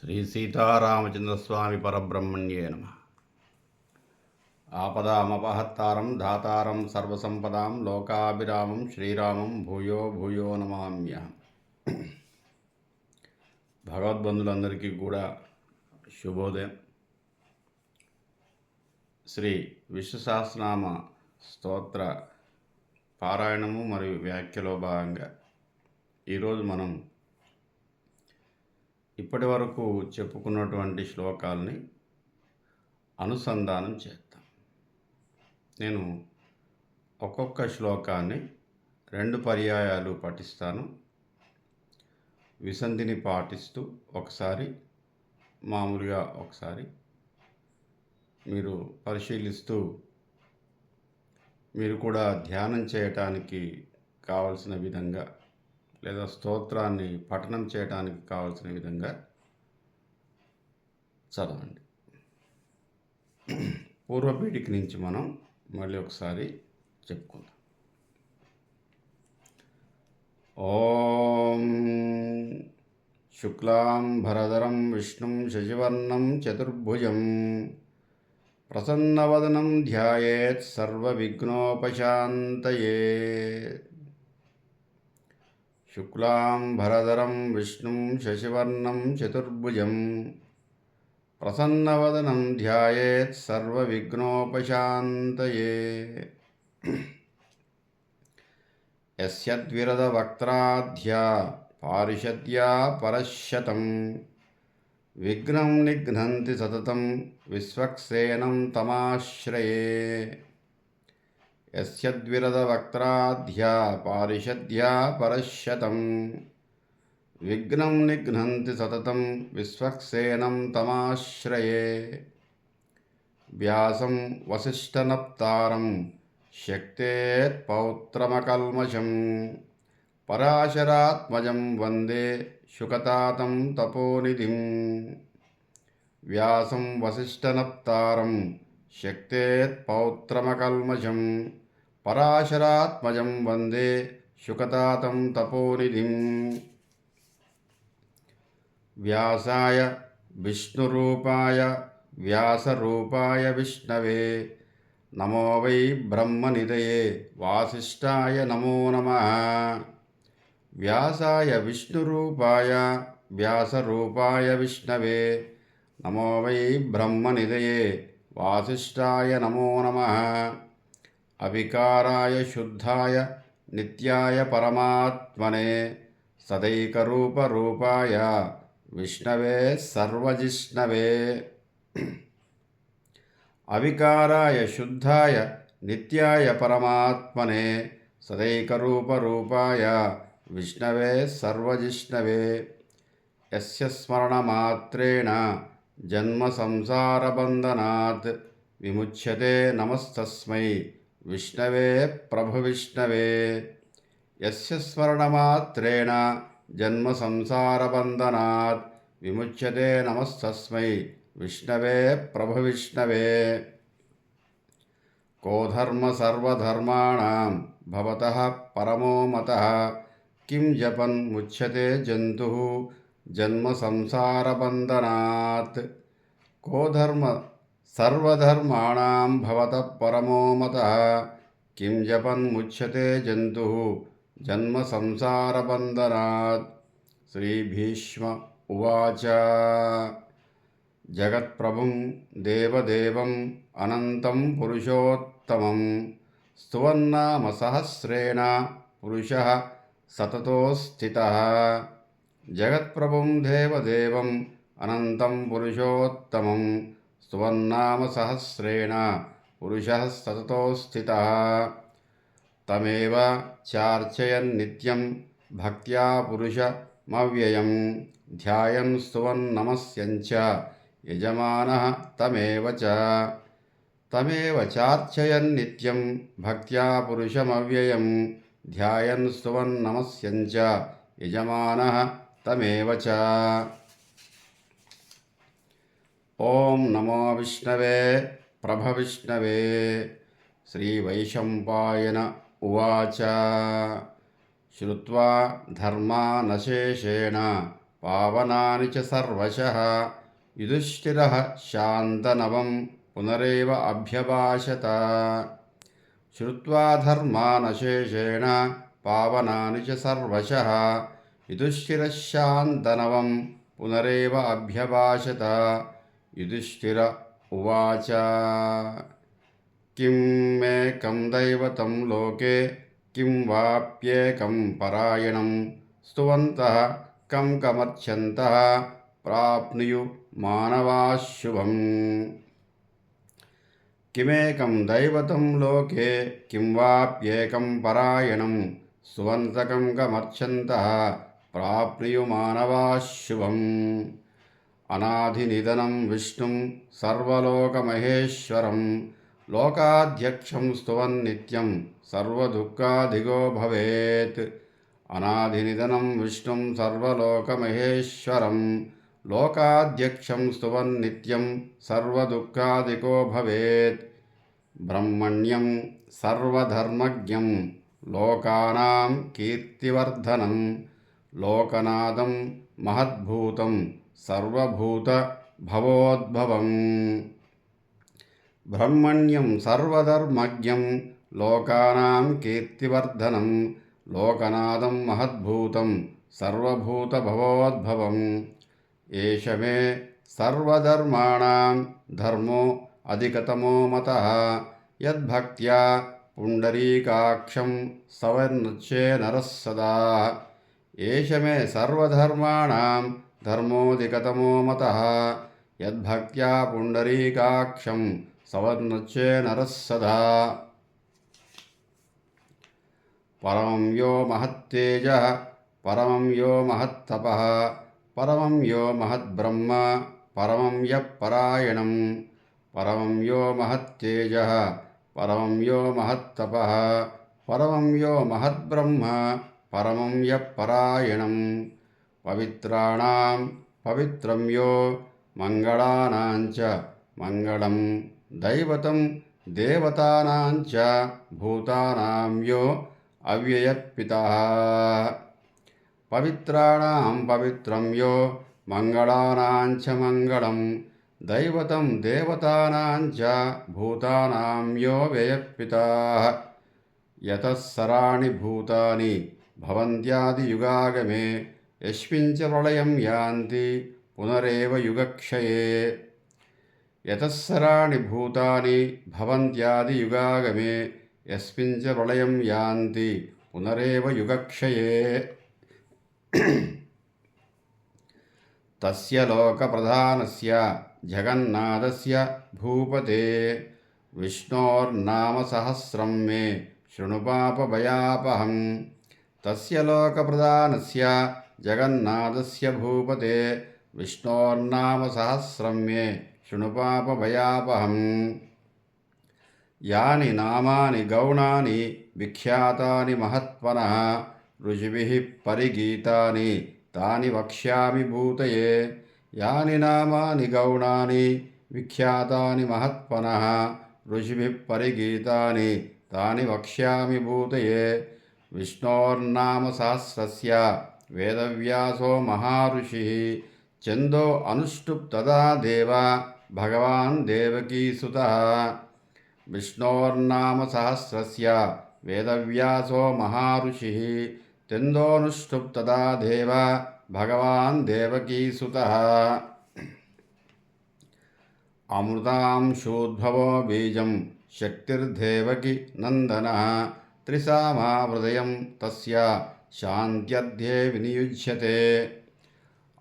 శ్రీ సీతారామచంద్రస్వామి పరబ్రహ్మణ్యే నమ. ఆపదామపహత్తారం ధాతారం సర్వసంపదాం లోకాభిరామం శ్రీరామం భూయో భూయో నమామ్యహం. భగవద్బంధులందరికీ కూడా శుభోదయం. శ్రీ విష్ణు సహస్రనామ స్తోత్ర పారాయణము మరియు వ్యాఖ్యలో భాగంగా ఈరోజు మనం ఇప్పటి వరకు చెప్పుకున్నటువంటి శ్లోకాలని అనుసంధానం చేద్దాం. నేను ఒక్కొక్క శ్లోకాన్ని 2 పర్యాయాలు పఠిస్తాను. విసంధిని పాటిస్తూ ఒకసారి, మామూలుగా ఒకసారి మీరు పరిశీలిస్తూ మీరు కూడా ధ్యానం చేయటానికి కావలసిన విధంగా లేదా స్తోత్రాన్ని పఠనం చేయడానికి కావలసిన విధంగా చదవండి. పూర్వపీఠిక నుంచి మనం మళ్ళీ ఒకసారి చెప్పుకుందాం. ఓం శుక్లాం భరధరం విష్ణుం శశివర్ణం చతుర్భుజం ప్రసన్నవదనం ధ్యాయేత్ సర్వవిఘ్నోపశాంతయే. శుక్లాం భరధరం విష్ణుం శశివర్ణం చతుర్భుజం ప్రసన్నవదనం ధ్యాయేత్ సర్వవిఘ్నోపశాంతయే. యస్యద్విరదవక్త్రాధ్యా పారిషద్యా పరశతం విఘ్నం నిఘ్నంతి సతతం విశ్వక్సేనం తమాశ్రయే. యస్యద్విరదవక్త్రాధ్యా పారిషద్యా పరశతం విఘ్నం నిఘ్నంతి సతతం విశ్వక్సేనం తమాశ్రయే. వ్యాసం వసిష్ఠనప్తారం శక్తేత్ పౌత్రమకల్మషం పరాశరాత్మజం వందే శుకతాతం తపోనిధిం. వ్యాసం వసిష్ఠనప్తారం శక్తేత్ పౌత్రమకల్మషం పరాశరాత్మజం వందే శుకతాతం తపోనిధిం. వ్యాసాయ విష్ణురూపాయ వ్యాసరూపాయ విష్ణవే నమో వై బ్రహ్మనిధయే వాసిష్ఠాయ నమో నమః. వ్యాసాయ విష్ణురూపాయ వ్యాసరూపాయ విష్ణవే నమో వై బ్రహ్మనిధయే వాసిష్ఠాయ నమో నమః. అవికారాయ శుద్ధాయ నిత్యాయ పరమాత్మనే సదైకరూపరూపాయ విష్ణవే సర్వజిష్ణవే. అవికారాయ శుద్ధాయ నిత్యాయ పరమాత్మనే సదైకరూపరూపాయ విష్ణవే సర్వజిష్ణవే. యస్య స్మరణమాత్రేణ జన్మ సంసారబంధనాత్ విముచ్యతే నమస్తస్మై విష్ణవే ప్రభువిష్ణవే. యస్య స్మరణమాత్రేణ జన్మ సంసారబంధనాత్ విముచ్యతే నమస్తస్మై విష్ణవే ప్రభువిష్ణవే. కో ధర్మ సర్వధర్మాణాం భవతః పరమో మతః కిం జపన్ ముచ్యతే జంతుః జన్మ సంసారబంధనాత్. కో ధర్మ సర్వధర్మాణాం భవతః పరమో మతః కిం జపన్ ముచ్యతే జంతుః జన్మ సంసారబంధనాత్. శ్రీ భీష్మ ఉవాచ. జగత్ప్రభుం దేవదేవం అనంతం పురుషోత్తమం స్తువన్నామ సహస్రేణ పురుషః సతతో స్థితః. జగత్ప్రభుం దేవదేవం అనంతం పురుషోత్తమం స్తువన్నామ సహస్రేణ పురుషః సతతో స్థితః. తమేవ చార్చయన్ నిత్యం భక్త్యా పురుషమవ్యయం ధ్యాయన్ స్తువన్ నమస్యంచ యజమానః తమేవ చ. తమేవ చార్చయన్ నిత్యం భక్త్యా పురుషమవ్యయం ధ్యాయన్ స్తువన్ నమస్యంచ యజమానః తమేవ చ. ఓం నమో విష్ణవే ప్రభవిష్ణవే. శ్రీవైశంపాయన ఉవాచ. శ్రుత్వా ధర్మానశేషేణ పావనాని చ సర్వశః యుధిష్ఠిరः శాంతనవం పునరేవ అభ్యభాషత. శ్రుత్వా ధర్మానశేషేణ పావనాని చ సర్వశః యుధిష్ఠిరः శాంతనవం పునరేవ అభ్యభాషత. యుధిష్ఠిర ఉవాచ కిం మేకం దైవతం లోకే కిం వాప్యేకం పరాయణం స్తువంతః కం కమర్చ్యంతః ప్రాప్నుయు మానవాః శుభం. కిమేకం దైవతం లోకే కిం వాప్యేకం పరాయణం స్తువంతకం కమర్చ్యంతః ప్రాప్నుయు మానవాః శుభం. అనాధినిధనం విష్ణుం సర్వలోకమహేశ్వరం లోకాధ్యక్షం స్తువన్నిత్యం సర్వదుఃఖాధిగో భవేత్. అనాధినిధనం విష్ణుం సర్వలోకమహేశ్వరం లోకాధ్యక్షం స్తువన్నిత్యం సర్వదుఃఖాధిగో భవేత్. బ్రహ్మణ్యం సర్వధర్మజ్ఞం లోకానాం కీర్తివర్ధనం లోకనాథం మహద్భూతం సర్వభూత భవోద్భవం. బ్రహ్మణ్యం సర్వధర్మజ్ఞం లోకానాం కీర్తివర్ధనం లోకనాథం మహద్భూతం సర్వభూత భవోద్భవం. ఏష మే సర్వధర్మాణాం ధర్మో అధికతమో మతః యద్భక్త్యా పుండరీకాక్షం సవర్ణచ్చే నరః సదా. ఏష మే సర్వధర్మాణాం ధర్మోధికతమో మతః యద్భక్త్యా పుండరీకాక్షం సవర్ణచ్చే నరః సదా. పరమం యో మహత్తేజః పరమం యో మహత్తపః పరమం యో మహద్బ్రహ్మ పరమం యః పరాయణం. పరమం యో మహత్తేజః పరమం యో మహత్తపః పరమం యో మహద్బ్రహ్మ పరమం యః పరాయణం. పవిత్రాణాం పవిత్రం యో మంగళానాం చ మంగళం దైవతం దేవతానాం చ భూతానాం యో అవ్యయపితః. పవిత్రాణాం పవిత్రం యో మంగళానాం చ మంగళం దైవతం దేవతానాం చ భూతానాం యో వ్యయపితః. యతః సరాణి భూతాని భవంత్యాదియుగాగమే యస్మిన్ చ ప్రళయం యాంతి పునరేవ యుగక్షయే. యతః సరాణి భూతాని భవంత్యాదియుగాగమే యస్మిన్ చ ప్రళయం యాంతి పునరేవ యుగక్షయే. తస్య లోకప్రధానస్య జగన్నాథస్య భూపతే విష్ణోర్నామ సహస్రం మే శృణు పాపభయాపహం. తస్య లోకప్రధానస్య జగన్నాథస్య భూపతే విష్ణోర్నామ సహస్రం మే శృణు పాపభయాపహం. యాని నామాని గౌణాని విఖ్యాతాని మహత్వనః ఋషిభిః పరిగీతాని తాని వక్ష్యామి భూతయే. యాని నామాని గౌణాని విఖ్యాతాని మహత్వనః ఋషిభిః పరిగీతాని తాని వక్ష్యామి భూతయే. విష్ణోర్నామ సహస్రస్య వేదవ్యాసో మహారుషిః ఛందో అనుష్టుప్ తదా దేవ భగవాన్ దేవకీసుతః. విష్ణోర్నామ సహస్రస్య వేదవ్యాసో మహారుషిః ఛందోనుష్టుప్ తదా దేవ భగవాన్ దేవకీసుతః. అమృతాంశోద్భవో బీజం శక్తిర్దేవకి నందనః త్రిసామా హృదయం తస్య శాంత్యర్థే వినియుజ్యతే.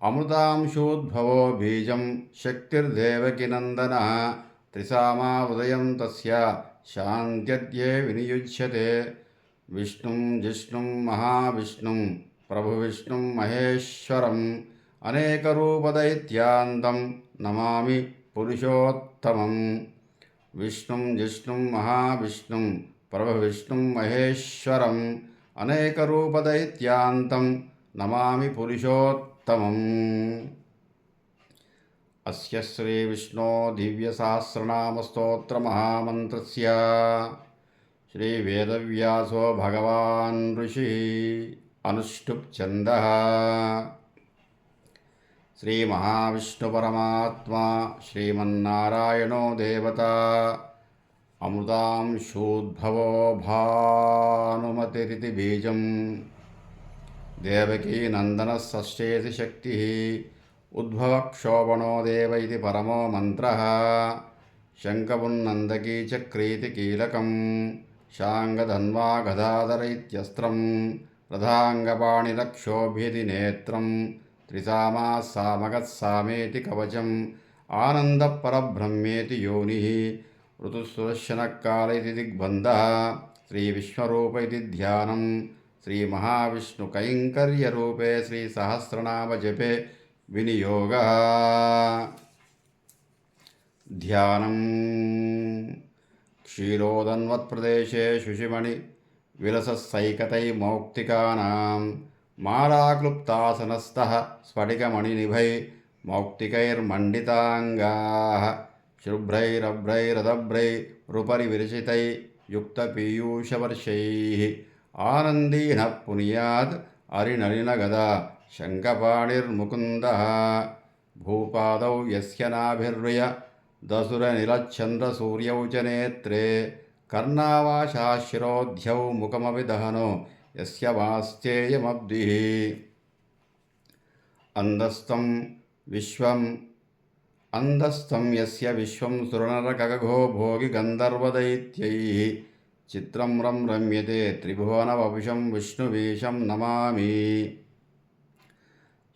అమృతాంశోద్భవో బీజం శక్తిర్దేవకి నందనః త్రిసామా హృదయం తస్య శాంత్యర్థే వినియుజ్యతే. విష్ణుం జిష్ణుం మహావిష్ణుం ప్రభువిష్ణుం మహేశ్వరం అనేకరూపదైత్యాంతం నమామి పురుషోత్తమం. విష్ణుం జిష్ణుం మహావిష్ణుం ప్రభువిష్ణుం మహేశ్వరం అనేకరూపదైత్యాంతం నమామి పురుషోత్తమం. అస్య శ్రీ విష్ణో దివ్యసహస్రనామస్తోత్రమహామంత్రస్య శ్రీ వేదవ్యాసో భగవాన్ ఋషి అనుష్టుప్ ఛందః. శ్రీ మహావిష్ణు పరమాత్మా శ్రీమన్నారాయణో దేవత అమృతాంశూద్భవో భానుమతిరితి బీజం దేవకీ నందన షష్ఠేతి శక్తి ఉద్భవక్షోభణో దేవ ఇది పరమో మంత్ర శంఖపున్నందకీ చక్రీతి కీలకం శాంగధన్వా గదాధర ఇత్యస్త్రం రథాంగపాణిరక్షోభ్యతి నేత్రం త్రిసామా సామగత్సామేతి కవచం ఆనందపరబ్రహ్మేతి యోని ఋతుసుదర్శనకాల ఇది దిగ్బంధః శ్రీవిశ్వరూప ఇది ధ్యానం శ్రీమహావిష్ణుకైంకర్యరూపే శ్రీసహస్రనామజపే వినియోగः ధ్యానం క్షీరోదన్వత్ప్రదేశే శుశిమణి విలసస్సైకతై మౌక్తికానాం మాలాక్లుప్తాసనస్థః స్ఫటికమణినిభై మౌక్తికైర్మండితాంగాః శుభ్రైరభ్రైరదభ్రైరుపరి విరచితై యుక్తపీయూషవర్షైః ఆనందీనః పునీయాద్ అరినలినగదా శంఖపాణిర్ముకుందః భూపాదౌ యస్య నాభిర్వయ దసురనిలచ్చంద్రసూర్యౌ చ నేత్రే కర్ణావాశాశిరోధ్యౌ ముఖమపి దహనో యస్య వాశ్చేయమబ్ధిః అందస్తం యస్య విశ్వం సురనరకగఘో భోగి గంధర్వదైత్యైః చిత్రం రమ్యతే త్రిభువనవపుషం విష్ణువీశం నమామి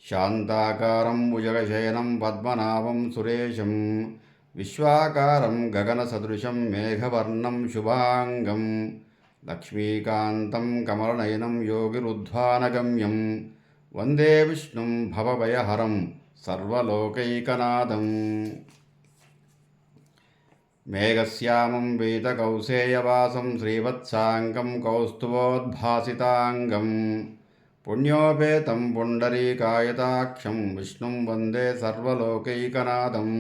శాంతాకారం భుజగశయనం పద్మనాభం సురేశం విశ్వాకారం గగనసదృశం మేఘవర్ణం శుభాంగం లక్ష్మీకాంతం కమలనయనం యోగిరుద్ధ్వానగమ్యం వందే విష్ణుం భవభయహరం సర్వలోకైకనాథం మేఘశ్యామం వీతకౌసేయవాసం శ్రీవత్సాంగం కౌస్తుభోద్భాసితాంగం పుణ్యోపేతం పుండరీకాయతాక్షం విష్ణుం వందే సర్వలోకైకనాథం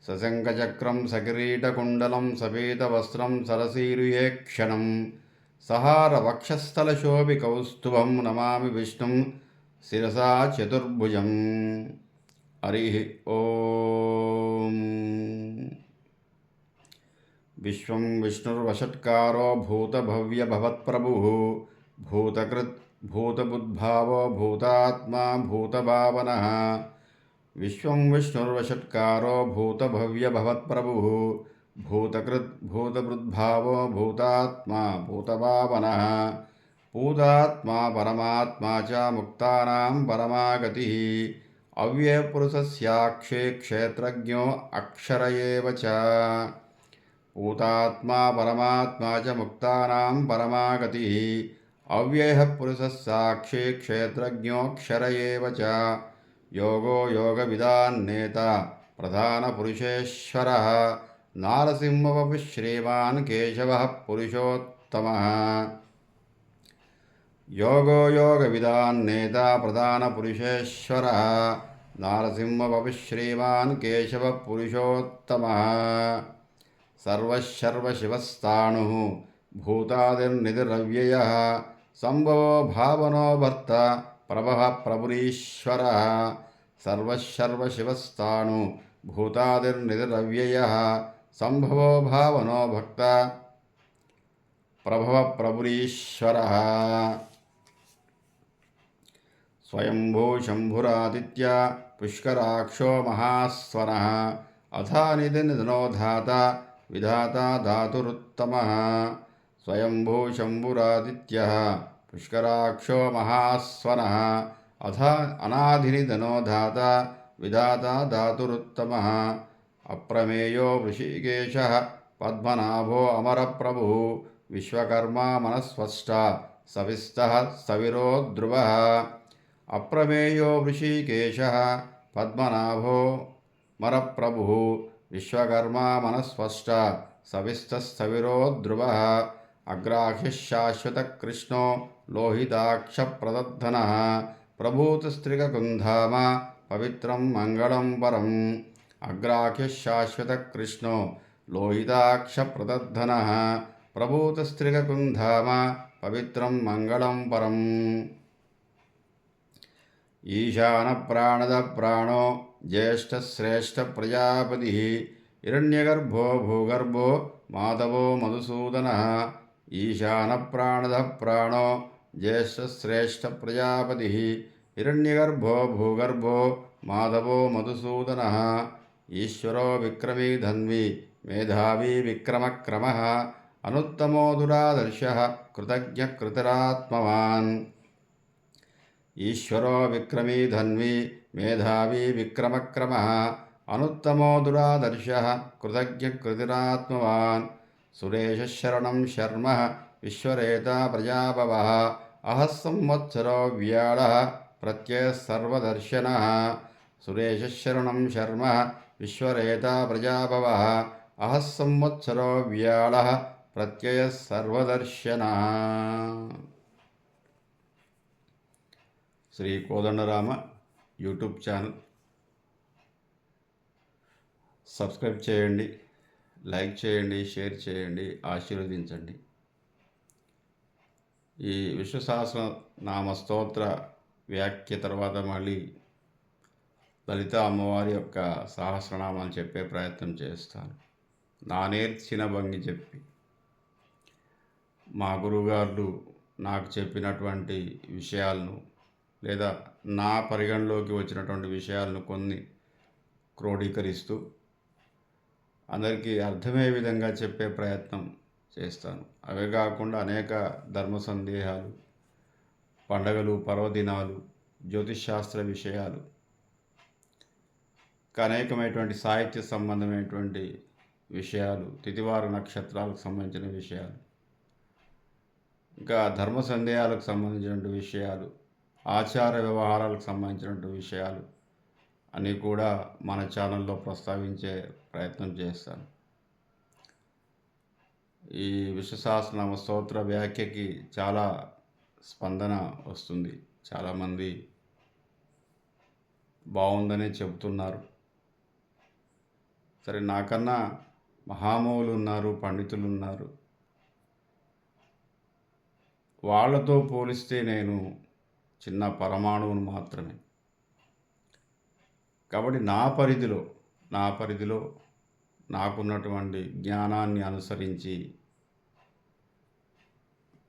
సశంఖచక్రం సకిరీటకుండలం సపీతవస్త్రం సరసీరుయేక్షణం సహారవక్షస్థలశోభి కౌస్తుభం నమామి విష్ణుం శిరసా చతుర్భుజం. హరి ఓం. విశ్వం విష్ణుర్వషట్కారో భూతభవ్యభవత్ప్రభుః భూతకృత్ భూతబుద్భావో భూతాత్మా భూతభావనః. విశ్వం విష్ణుర్వషట్కారో భూతభవ్యభవత్ప్రభుః భూతకృత్ భూతబుద్భావో భూతాత్మా భూతభావనః. పూతాత్మా పరమాత్మా చ ముక్తానాం పరమాగతిః. అవ్యయపురుషస్యాక్షే క్షేత్రజ్ఞో అక్షర ఏవ చ. పూతాత్మా పరమాత్మా చ ముక్తానాం పరమాగతిః. అవ్యయః పురుషः సాక్షి క్షేత్రజ్ఞోక్షర ఏవ చ. యోగో యోగవిదాన్నేత ప్రధానపురుషేశ్వరः. నారసింహవపి శ్రీమాన్ కేశవः పురుషోత్తమः. యోగో యోగవిదాన్నేత ప్రధానపురుషేశ్వరः. నారసింహవపి శ్రీమాన్ కేశవः పురుషోత్తమः. సర్వశర్వశివస్థాణుః భూతాదిర్నిధిరవ్యయः. సంభవో భావనో భర్త ప్రభః ప్రభురీశ్వరः. సర్వశర్వశివస్థాణు భూతాదిర్నిధిరవ్యయः. సంభవో భావనో భక్త ప్రభవ ప్రభురీశ్వరः. స్వయంభూ శంభురాదిత్య పుష్కరాక్షో మహాస్వనః. అథానిధినిధనో ధాత విధాతా ధాతురుత్తమః. స్వయంభూ శంభురాదిత్యః పుష్కరాక్షో మహాస్వనః. అనాధినిధనో ధాత విధాతా ధాతురుత్తమః. అప్రమేయో వృషికేశః పద్మనాభో అమరప్రభుః. విశ్వకర్మా మనస్వష్ట సవిస్తః సవిరో ధ్రువః. అప్రమేయో వృషికేశః పద్మనాభో మరప్రభుః. విశ్వకర్మా మనస్వష్ట సవిస్తః సవిరో ధ్రువః. అగ్రాహ్యః శాశ్వతకృష్ణో లోహితాక్షప్రదద్ధనః. ప్రభూతస్త్రిగకుంధామ పవిత్రం మంగళం పరం. అగ్రాహ్యః శాశ్వతకృష్ణో లోహితాక్షప్రదద్ధనః. ప్రభూతస్త్రిగకుంధామ పవిత్రం మంగళం పరం. ఈశానప్రాణద ప్రాణో జ్యేష్ఠశ్రేష్ఠ ప్రజాపతి హిరణ్యగర్భో భూగర్భో మాధవో మధుసూదన ఈశానప్రాణద ప్రాణో జ్యేష్ఠశ్రేష్ఠ ప్రజాపతి హిరణ్యగర్భో భూగర్భో మాధవో మధుసూదన ఈశ్వరో విక్రమీ ధన్వి మేధావీ విక్రమక్రమ అనుత్తమో దురాదర్శ కృతజ్ఞ కృతరాత్మవాన్ ఈశ్వరో విక్రమీ ధన్వి మేధావీ విక్రమక్రమ అనుత్తమో దురాదర్శ కృతజ్ఞ కృతిరాత్మవాన్ సురేశరణం శర్మ విశ్వరేత ప్రజాభవ అహ సంవత్సరో వ్యాళ ప్రత్యయ సర్వదర్శన సురేశరణం శర్మ విశ్వరేత ప్రజాభవ అహ సంవత్సరో వ్యాళ ప్రత్యయ సర్వదర్శన. Shri Kodandarama YouTube channel subscribe చేయండి, లైక్ చేయండి, షేర్ చేయండి, ఆశీర్వదించండి. ఈ విష్ణు సహస్రనామ స్తోత్ర వ్యాఖ్య తర్వాత మళ్ళీ లలిత అమ్మవారి యొక్క సహస్రనామాలు చెప్పే ప్రయత్నం చేస్తాను. నా నేర్చిన భంగి చెప్పి మా గురువుగారు నాకు చెప్పినటువంటి విషయాలను లేదా నా పరిగణలోకి వచ్చినటువంటి విషయాలను కొన్ని క్రోడీకరిస్తూ అందరికీ అర్థమయ్యే విధంగా చెప్పే ప్రయత్నం చేస్తాను. అవే కాకుండా అనేక ధర్మ సందేహాలు, పండగలు, పర్వదినాలు, జ్యోతిష్శాస్త్ర విషయాలు, అనేకమైనటువంటి సాహిత్య సంబంధమైనటువంటి విషయాలు, తిథివార నక్షత్రాలకు సంబంధించిన విషయాలు, ఇంకా ధర్మ సందేహాలకు సంబంధించినటువంటి విషయాలు, ఆచార వ్యవహారాలకు సంబంధించినటువంటి విషయాలు అన్నీ కూడా మన ఛానల్లో ప్రస్తావించే ప్రయత్నం చేస్తాను. ఈ విష్ణు సహస్రనామ స్తోత్ర వ్యాఖ్యకి చాలా స్పందన వస్తుంది. చాలామంది బాగుందని చెబుతున్నారు. సరే, నాకన్నా మహామౌలు ఉన్నారు, పండితులు ఉన్నారు. వాళ్ళతో పోలిస్తే నేను చిన్న పరమాణువును మాత్రమే. కాబట్టి నా పరిధిలో నాకున్నటువంటి జ్ఞానాన్ని అనుసరించి,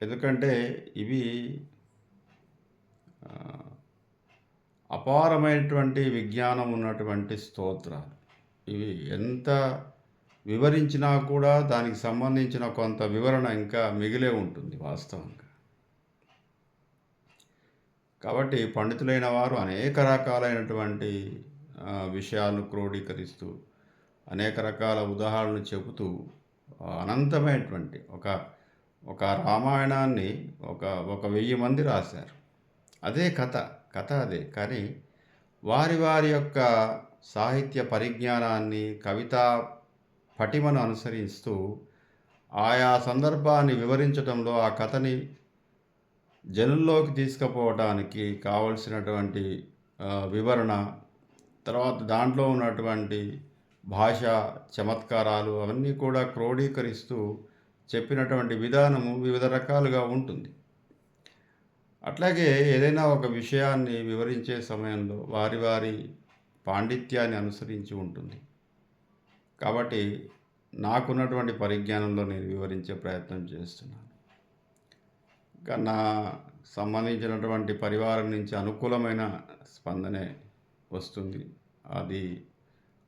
ఎందుకంటే ఇవి అపారమైనటువంటి విజ్ఞానం ఉన్నటువంటి స్తోత్రాలు. ఇవి ఎంత వివరించినా కూడా దానికి సంబంధించిన కొంత వివరణ ఇంకా మిగిలే ఉంటుంది వాస్తవంగా. కాబట్టి పండితులైన వారు అనేక రకాలైనటువంటి విషయాలను క్రోడీకరిస్తూ అనేక రకాల ఉదాహరణలు చెబుతూ అనంతమైనటువంటి ఒక రామాయణాన్ని ఒక 1000 మంది రాశారు. అదే కథ అదే. కానీ వారి యొక్క సాహిత్య పరిజ్ఞానాన్ని, కవితా పటిమను అనుసరిస్తూ ఆయా సందర్భాన్ని వివరించడంలో, ఆ కథని జనుల్లోకి తీసుకుపోవడానికి కావలసినటువంటి వివరణ, తర్వాత దాంట్లో ఉన్నటువంటి భాష చమత్కారాలు అవన్నీ కూడా క్రోడీకరిస్తూ చెప్పినటువంటి విధానము వివిధ రకాలుగా ఉంటుంది. అట్లాగే ఏదైనా ఒక విషయాన్ని వివరించే సమయంలో వారి పాండిత్యాన్ని అనుసరించి ఉంటుంది. కాబట్టి నాకున్నటువంటి పరిజ్ఞానంలో నేను వివరించే ప్రయత్నం చేస్తున్నాను. ఇంకా నా సంబంధించినటువంటి పరివారం నుంచి అనుకూలమైన స్పందనే వస్తుంది. అది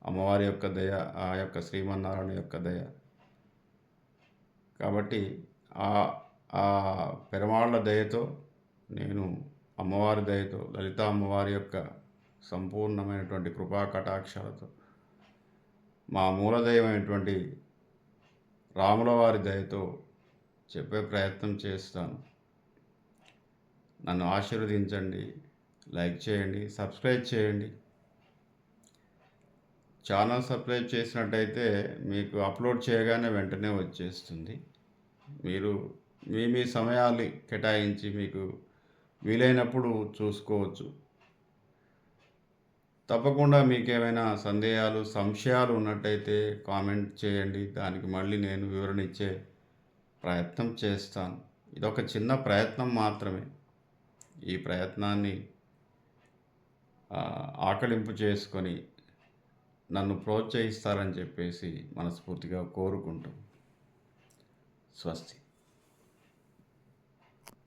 అమ్మవారి యొక్క దయ, ఆ యొక్క శ్రీమన్నారాయణ యొక్క దయ. కాబట్టి ఆ పెరమాళ్ళ దయతో, నేను అమ్మవారి దయతో, లలిత అమ్మవారి యొక్క సంపూర్ణమైనటువంటి కృపా కటాక్షాలతో, మా మూలదైవమైనటువంటి రాముల వారి దయతో చెప్పే ప్రయత్నం చేస్తాను. నన్ను ఆశీర్వదించండి, లైక్ చేయండి, సబ్స్క్రైబ్ చేయండి. ఛానల్ సబ్స్క్రైబ్ చేసినట్టయితే మీకు అప్లోడ్ చేయగానే వెంటనే వచ్చేస్తుంది. మీరు మీ సమయాన్ని కేటాయించి మీకు వీలైనప్పుడు చూసుకోవచ్చు. తప్పకుండా మీకేమైనా సందేహాలు, సంశయాలు ఉన్నట్టయితే కామెంట్ చేయండి. దానికి మళ్ళీ నేను వివరణ ఇచ్చే ప్రయత్నం చేస్తాను. ఇదొక చిన్న ప్రయత్నం మాత్రమే. ఈ ప్రయత్నాన్ని ఆకలింపు చేసుకొని నన్ను ప్రోత్సహిస్తారని చెప్పేసి మనస్ఫూర్తిగా కోరుకుంటూ స్వస్తి.